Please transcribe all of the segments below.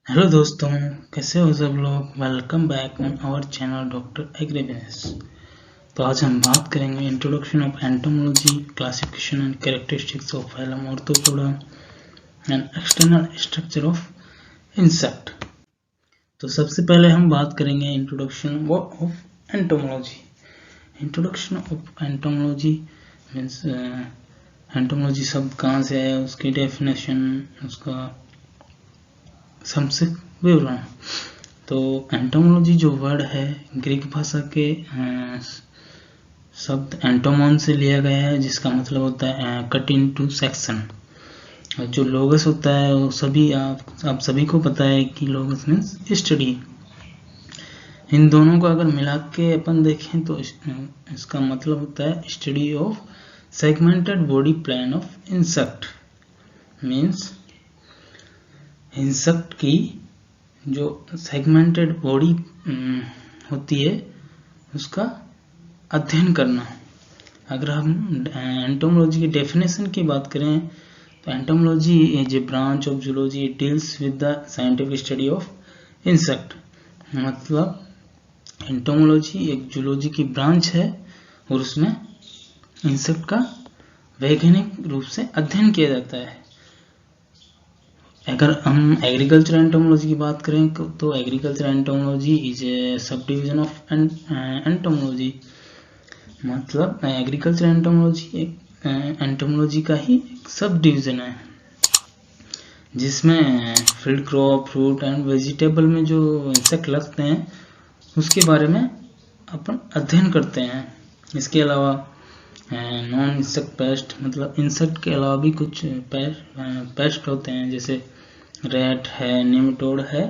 Hello दोस्तों, कैसे हो सब लोग। Welcome back on our channel doctor agribusiness. तो आज हम बात करेंगे introduction of entomology, classification and characteristics of phylum arthropoda and external structure of insect. तो सबसे पहले हम बात करेंगे introduction of entomology. Introduction of entomology means entomology शब्द कहाँ से है, उसकी डेफिनेशन, उसका संक्षिप्त विवरण। तो एंटोमोलॉजी जो वर्ड है ग्रीक भाषा के शब्द एंटोमोन से लिया गया है, जिसका मतलब होता है कट इनटू सेक्शन। और जो लोगस होता है वो सभी आप सभी को पता है कि लोगस मीन्स स्टडी। इन दोनों को अगर मिला के अपन देखें तो इसका मतलब होता है study of segmented body plan of insect. Means insect की जो सेगमेंटेड बॉडी होती है उसका अध्ययन करना। अगर हम एंटोमोलॉजी की डेफिनेशन की बात करें तो entomology is a branch of zoology, deals with the scientific study of insect. मतलब एंटोमोलॉजी एक जूलॉजी की ब्रांच है और उसमें इंसेक्ट का वैज्ञानिक रूप से अध्ययन किया जाता है। अगर हम एग्रीकल्चर एंटोमोलॉजी की बात करें तो agriculture entomology is a sub division of entomology. मतलब एग्रीकल्चर एंटोमोलॉजी एक एंटोमोलॉजी का ही सब डिवीजन है, जिसमें field crop, fruit and vegetable में जो इंसेक्ट लगते हैं उसके बारे में अपन अध्ययन करते हैं। इसके अलावा नॉन इंसेक्ट पेस्ट, मतलब इंसेक्ट के अलावा भी कुछ पेस्ट होते हैं, जैसे रैट है, निमेटोड है,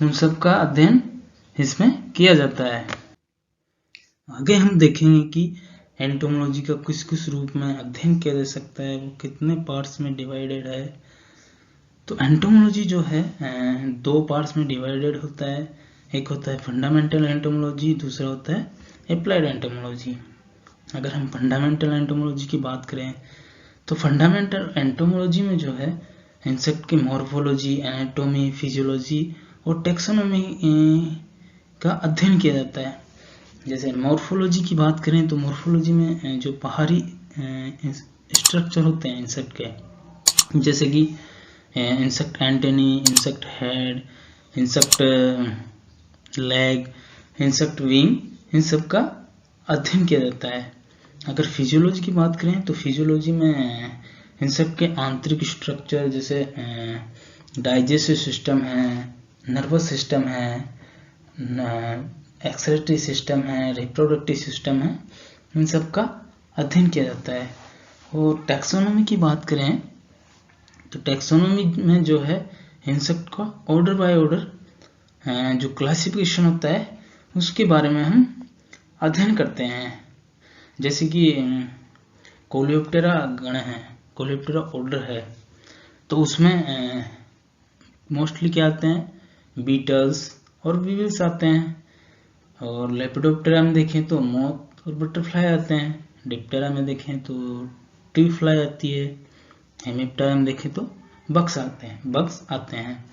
उन सब का अध्ययन इसमें किया जाता है। आगे हम देखेंगे कि एंटोमोलॉजी का किस किस रूप में अध्ययन किया जा सकता है, वो कितने पार्ट्स में डिवाइडेड है। तो एंटोमोलॉजी जो है दो पार्ट्स में डिवाइडेड होता है। एक होता है फंडामेंटल एंटोमोलॉजी, दूसरा होता है अप्लाइड एंटोमोलॉजी। अगर हम फंडामेंटल एंटोमोलॉजी की बात करें तो फंडामेंटल एंटोमोलॉजी में जो है इंसेक्ट की मॉर्फोलॉजी, एनाटॉमी, फिजियोलॉजी और टेक्सोनॉमी का अध्ययन किया जाता है। जैसे मॉर्फोलॉजी की बात करें तो मॉर्फोलॉजी में जो बाहरी स्ट्रक्चर होते हैं इंसेक्ट के, जैसे कि insect antennae, insect head, insect leg, insect wing, इन सब का अध्ययन किया जाता है। अगर फिजियोलॉजी की बात करें तो फिजियोलॉजी में इंसेक्ट के आंतरिक स्ट्रक्चर, जैसे डाइजेस्टिव सिस्टम है, नर्वस सिस्टम है, एक्सक्रीटरी सिस्टम है, रिप्रोडक्टिव सिस्टम है, इन सब का अध्ययन किया जाता है। और टैक्सोनॉमी की बात करें तो टैक्सोनॉमी में जो है इंसेक्ट का ऑर्डर बाय ऑर्डर जो क्लासिफिकेशन होता है उसके बारे में हम अध्ययन करते हैं। जैसे कि कोलियोप्टेरा गण है, कोलियोप्टेरा ऑर्डर है, तो उसमें मोस्टली क्या आते हैं, बीटल्स और वीविल्स आते हैं। और लेपिडोप्टेरा में देखें तो मोथ और बटरफ्लाई आते हैं। डिप्टेरा में देखें तो ट्री फ्लाई आती है। हेमिप्टेरा में देखें तो बग्स आते हैं।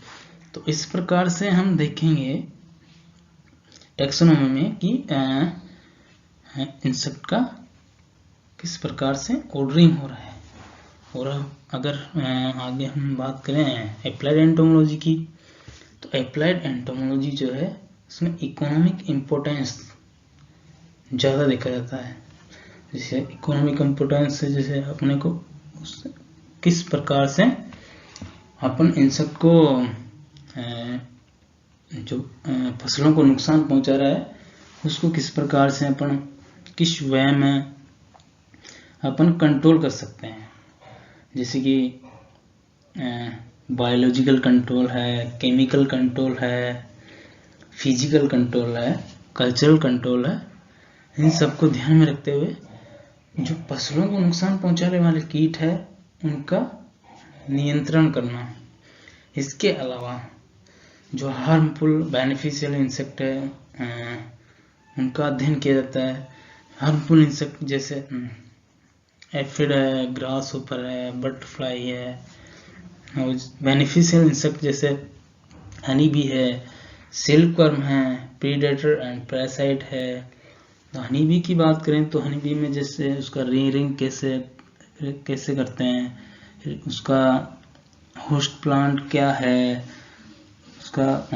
तो इस प्रकार से हम देखेंगे टैक्सोनॉमी में कि इंसेक्ट का किस प्रकार से ऑर्डरिंग हो रहा है। और अगर आगे हम बात करें अप्लाइड एंटोमोलॉजी की, तो अप्लाइड एंटोमोलॉजी जो है उसमें इकोनॉमिक इम्पोर्टेंस ज़्यादा देखा जाता है। जैसे इकोनॉमिक इम्पोर्टेंस से जैसे अपने को किस प्रकार से अपन इंसेक्ट को जो फसलों को नुकसान पहुंचा रहा है उसको किस प्रकार से अपन किस वे में अपन कंट्रोल कर सकते हैं। जैसे कि बायोलॉजिकल कंट्रोल है, केमिकल कंट्रोल है, फिजिकल कंट्रोल है, कल्चरल कंट्रोल है। इन सबको ध्यान में रखते हुए जो फसलों को नुकसान पहुंचाने वाले कीट है उनका नियंत्रण करना। इसके अलावा जो हार्मफुल बेनिफिशियल इंसेक्ट है उनका अध्ययन किया जाता है। हार्मफुल इंसेक्ट जैसे एफिड है, ग्रास होपर है, बटरफ्लाई है। और बेनिफिशियल इंसेक्ट जैसे हनी बी है, सिल्कवर्म है, प्रीडेटर एंड पैरासाइट है। तो हनी बी की बात करें तो हनी बी में जैसे उसका रेयरिंग कैसे करते हैं, उसका होस्ट प्लांट क्या है, उसका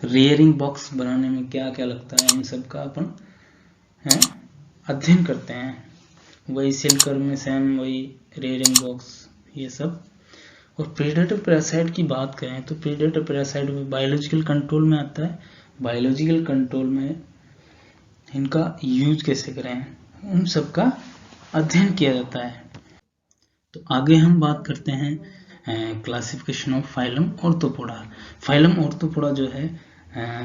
रेयरिंग बॉक्स बनाने में क्या क्या लगता है, इन सब का अपन अध्ययन करते हैं। वही सिल्कवर्म में सेम वही रेयरिंग बॉक्स ये सब। और प्रेडेटर पैरासाइट की बात करें तो प्रेडेटर पैरासाइट में बायोलॉजिकल कंट्रोल में आता है। बायोलॉजिकल कंट्रोल में इनका यूज कैसे करें, उन सब का अध्ययन किया जाता है। तो आगे हम बात करते हैं classification of phylum arthropoda. Phylum arthropoda जो है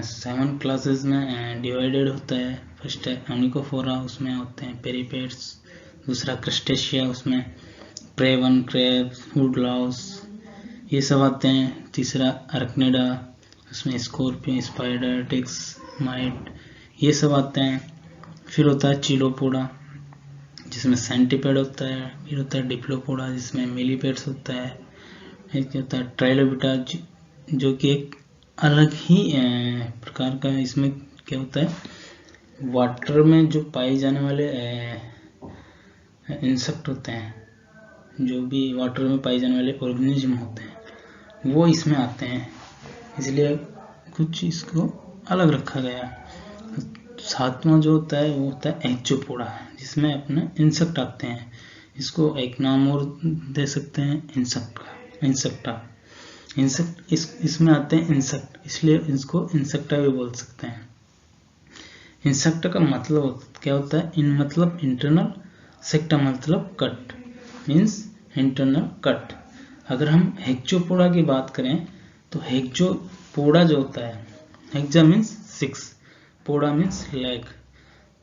7 क्लासेस में डिवाइडेड होता है। फर्स्ट है ओनिकोफोरा, उसमें होते हैं पेरिपेट्स। दूसरा क्रस्टेशिया, उसमें प्रेवन, क्रैब्स, वुडलाउस ये सब आते हैं। तीसरा अरकनेडा, उसमें स्कॉर्पियन, स्पाइडर, टिक्स, माइट ये सब आते हैं। फिर होता है चिलोपोडा जिसमें सेंटीपेड होता है। फिर होता है डिप्लोपोडा जिसमें मिलीपेड्स होता है। एक होता है ट्राइलोबिटा जो कि एक अलग ही प्रकार का, इसमें क्या होता है, वाटर में जो पाए जाने वाले इंसेक्ट होते हैं, जो भी वाटर में पाए जाने वाले ऑर्गेनिज्म होते हैं वो इसमें आते हैं, इसलिए कुछ इसको अलग रखा गया। 7वां जो होता है वो होता है एक्चोपोडा जिसमें अपने इंसेक्ट आते हैं। इसको एक नाम और दे सकते हैं इंसेक्टा। इंसेक्ट इसमें आते हैं इंसेक्ट, इसलिए इसको इंसेक्टा भी बोल सकते हैं। इंसेक्ट का मतलब क्या होता है, इन मतलब इंटरनल, सेक्टा मतलब कट, मीन्स इंटरनल कट। अगर हम हेक्चोपोडा की बात करें तो हेक्चोपोडा जो होता है, हेक्सा मीन्स 6, पोडा मीन्स लेग,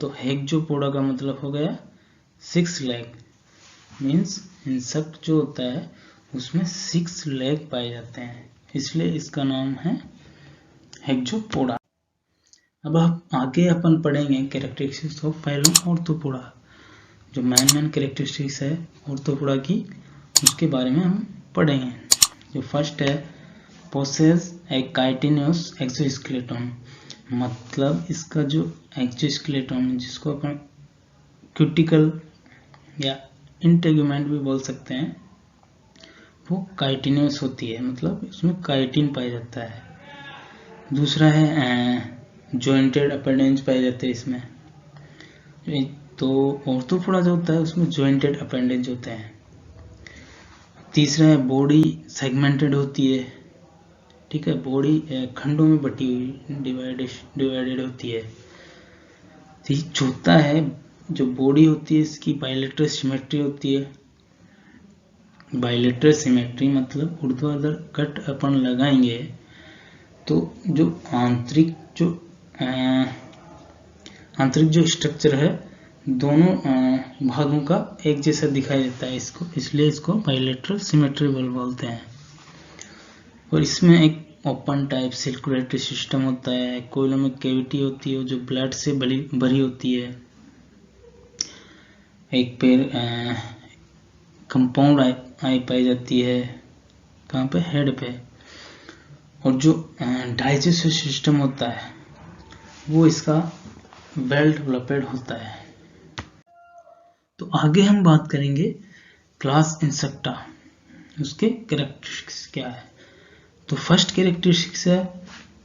तो हेक्चोपोडा का मतलब हो गया 6 लेग, मीन्स इंसेक्ट जो होता है उसमें 6 लेग पाए जाते हैं, इसलिए इसका नाम है हेक्चोपोडा। अब आगे अपन पढ़ेंगे कैरेक्टरिस्टिक्स ऑफ फाइलम ऑर्थोपोडा। जो मेन कैरेक्टरिस्टिक्स है ऑर्थोपोडा की उसके बारे में हम पढ़ेंगे। जो फर्स्ट है पोसेस ए काइटिनस एक्सोस्केलेटन, मतलब इसका जो एक्सोस्केलेटन जिसको अपन क्यूटिकल या इंटेगुमेंट भी बोल सकते हैं, वो काइटिनस होती है, मतलब उसमें काइटिन पाया जाता है। दूसरा है जॉइंटेड अपेंडेज पाए जाते हैं इसमें। तो ऑर्थोपोडा जो होता है उसमें जॉइंटेड अपेंडेज होते हैं। तीसरा है बॉडी सेगमेंटेड होती है, ठीक है, बॉडी खंडों में बटी हुई डिवाइडेड होती है। चौथा है जो बॉडी होती है इसकी बाइलेटरल सिमेट्री होती है। बाइलेटरल सिमेट्री मतलब ऊर्ध्वाधर कट अपन लगाएंगे तो जो आंतरिक जो स्ट्रक्चर है दोनों भागों का एक जैसा दिखाई देता है इसको, इसलिए इसको बाइलेटरल सिमेट्री बोलते हैं। और इसमें एक ओपन टाइप सर्कुलेटरी सिस्टम होता है। कोयलों में कैविटी होती है जो ब्लड से भरी होती है। एक पैर कंपाउंड आई पाई जाती है, कहाँ पे, हेड पे। और जो डाइजेस्टिव सिस्टम होता है वो इसका वेल डेवलप्ड होता है। तो आगे हम बात करेंगे क्लास इंसेक्टा, उसके कैरेक्टरिस्टिक्स क्या है। तो फर्स्ट कैरेक्टरिस्टिक्स है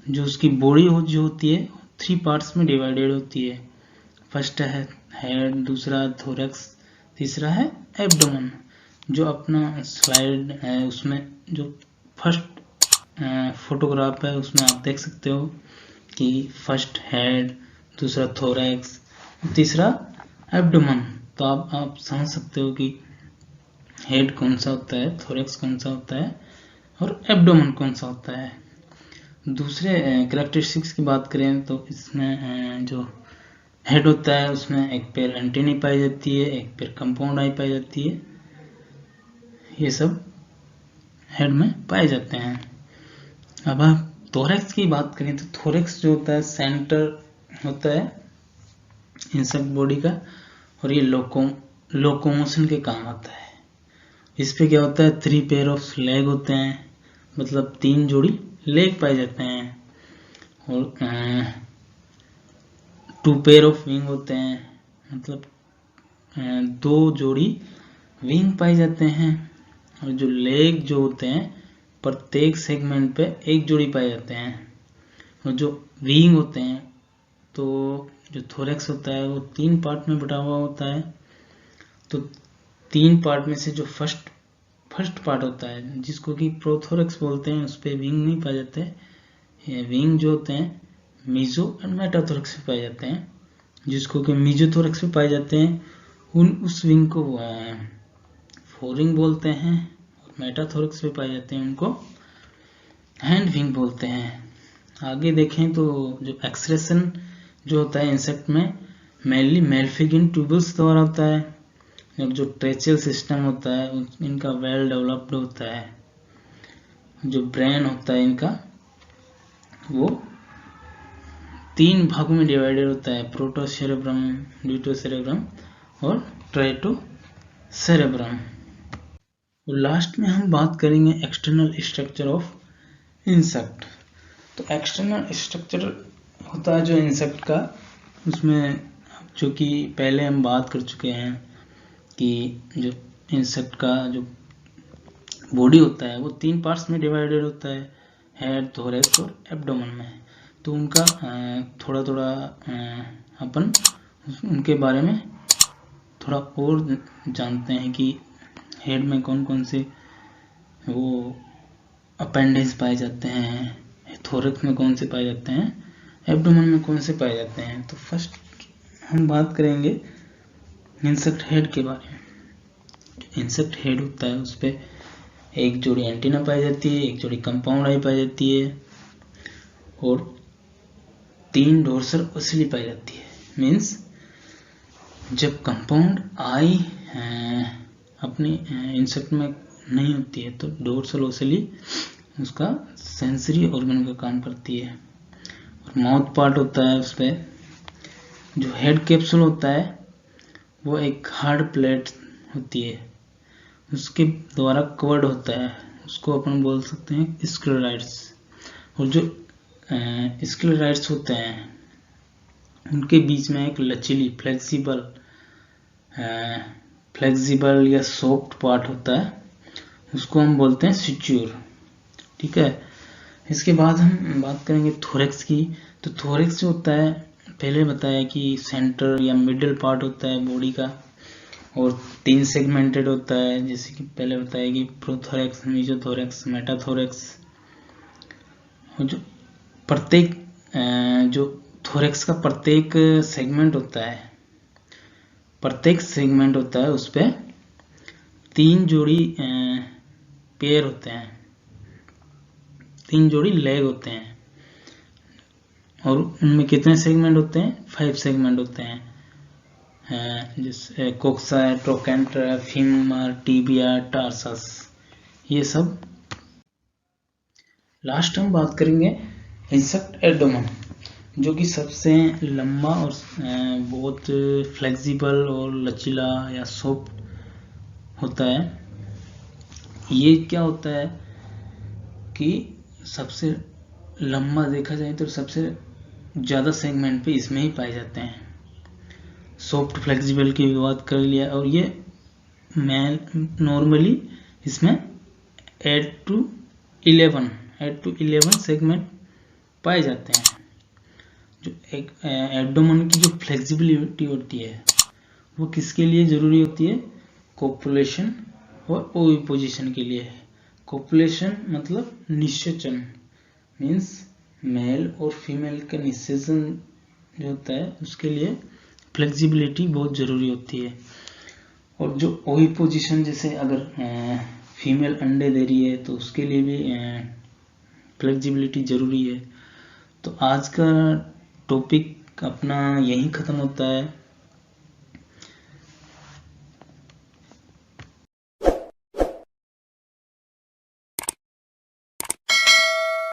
जो उसकी बॉडी जो होती है 3 पार्ट्स में डिवाइडेड होती है। फर्स्ट है हेड, दूसरा थोरैक्स, तीसरा है एब्डोमेन। जो अपना स्लाइड है उसमें जो फर्स्ट फोटोग्राफ है उसमें आप देख सकते हो कि फर्स्ट हेड, दूसरा थोरैक्स, तीसरा एब्डोमेन। तो आप समझ सकते हो कि हेड कौन सा होता है, थोरैक्स कौन सा होता है और एब्डोमेन कौन सा होता है। दूसरे कैरेक्टरिस्टिक्स की बात करें तो इसमें जो हेड होता है उसमें एक पैर एंटीनी पाई जाती है, एक पैर कंपाउंड आई पाई जाती है, ये सब हेड में पाए जाते हैं। अब आप थोरैक्स की बात करें तो थोरैक्स जो होता है सेंटर होता है इंसेक्ट बॉडी का, और ये लोकोमोशन के काम आता है। इस पे क्या होता है 3 पेयर ऑफ लेग होते हैं, मतलब 3 जोड़ी लेग पाए जाते हैं। और 2 पेयर ऑफ विंग होते हैं, मतलब 2 जोड़ी विंग पाए जाते हैं। और जो लेग जो होते हैं प्रत्येक सेगमेंट पे 1 जोड़ी पाए जाते हैं। और जो विंग होते हैं, तो जो थोरैक्स होता है वो 3 पार्ट में बटा हुआ होता है। तो 3 पार्ट में से जो फर्स्ट पार्ट होता है जिसको कि प्रोथोरैक्स बोलते हैं, उस पर विंग नहीं पाए जाते। विंग जो होते हैं मीजो और मेटाथोरैक्स में पाए जाते हैं, जिसको कि मीजोथोरैक्स में पाए जाते हैं। उस विंग को फोरविंग बोलते हैं। और मेटाथोरैक्स में पाए जाते हैं उनको हैंड विंग बोलते हैं। आगे देखें तो जो एक्सक्रेशन जो होता है इंसेक्ट में मेनली मेल्फिगिन ट्यूबल्स द्वारा होता है। और जो ट्रेचल सिस्टम होता है इनका वेल डेवलप्ड होता है। जो ब्रेन होता है इनका वो 3 भागों में डिवाइडेड होता है, प्रोटोसेरेब्रम, ड्यूटोसेरेब्रम और ट्राइटोसेरेब्रम। और लास्ट में हम बात करेंगे एक्सटर्नल स्ट्रक्चर ऑफ इंसेक्ट। तो एक्सटर्नल स्ट्रक्चर होता है जो इंसेक्ट का, उसमें जो कि पहले हम बात कर चुके हैं कि जो इंसेक्ट का जो बॉडी होता है वो 3 पार्ट्स में डिवाइडेड होता है, हेड, थोरैक्स और एब्डोमेन में। तो उनका थोड़ा थोड़ा अपन उनके बारे में थोड़ा और जानते हैं कि हेड में कौन कौन से वो अपेंडिक्स पाए जाते हैं, थोरैक्स में कौन से पाए जाते हैं, एब्डोमेन में कौन से पाए जाते हैं। तो फर्स्ट हम बात करेंगे इंसेक्ट हेड के बारे में। इंसेक्ट हेड होता है उस पर 1 जोड़ी एंटीना पाई जाती है, 1 जोड़ी कंपाउंड आई पाई जाती है और 3 डोर्सल ओसिली पाई जाती है। मीन्स जब कंपाउंड आई अपनी इंसेक्ट में नहीं होती है तो डोर्सल ओसिली उसका सेंसरी ऑर्गन का काम करती है। और माउथ पार्ट होता है उस पर जो हेड कैप्सूल होता है वो एक हार्ड प्लेट होती है, उसके द्वारा कवर्ड होता है, उसको अपन बोल सकते हैं स्क्लेराइड्स। और जो स्क्लेराइड्स होते हैं उनके बीच में एक लचीली फ्लेक्सिबल या सॉफ्ट पार्ट होता है, उसको हम बोलते हैं सुच्योर। ठीक है, इसके बाद हम बात करेंगे थोरैक्स की। तो थोरैक्स जो होता है पहले बताया कि सेंटर या मिडिल पार्ट होता है बॉडी का और 3 सेगमेंटेड होता है, जैसे कि पहले बताया कि प्रोथोरैक्स, मीजोथोरैक्स, मेटाथोरैक्स। और जो प्रत्येक जो थोरैक्स का प्रत्येक सेगमेंट होता है उस पर 3 जोड़ी पेयर होते हैं, 3 जोड़ी लेग होते हैं। और उनमें कितने सेगमेंट होते हैं? 5 सेगमेंट होते हैं, जैसे कोक्सा, ट्रोकेंटर, फीमर, टीबिया, टार्सस, ये सब। लास्ट हम बात करेंगे इंसेक्ट एब्डोमेन, जो कि सबसे लंबा और बहुत फ्लेक्सिबल और लचीला या सॉफ्ट होता है। ये क्या होता है कि सबसे लंबा देखा जाए तो सबसे ज़्यादा सेगमेंट पे इसमें ही पाए जाते हैं। सॉफ्ट फ्लेक्सिबल की भी बात कर लिया। और ये नॉर्मली इसमें 8 to 11 सेगमेंट पाए जाते हैं। जो एक एब्डोमेन की जो फ्लेक्सिबिलिटी होती है वो किसके लिए ज़रूरी होती है? कोपुलेशन और ओविपोजिशन के लिए। कोपुलेशन मतलब निषेचन, मीन्स मेल और फीमेल का निषेचन जो होता है उसके लिए फ्लेक्सिबिलिटी बहुत ज़रूरी होती है। और जो ओविपोजिशन, जैसे अगर फीमेल अंडे दे रही है तो उसके लिए भी फ्लेक्सिबिलिटी ज़रूरी है। तो आज का टॉपिक अपना यहीं ख़त्म होता है।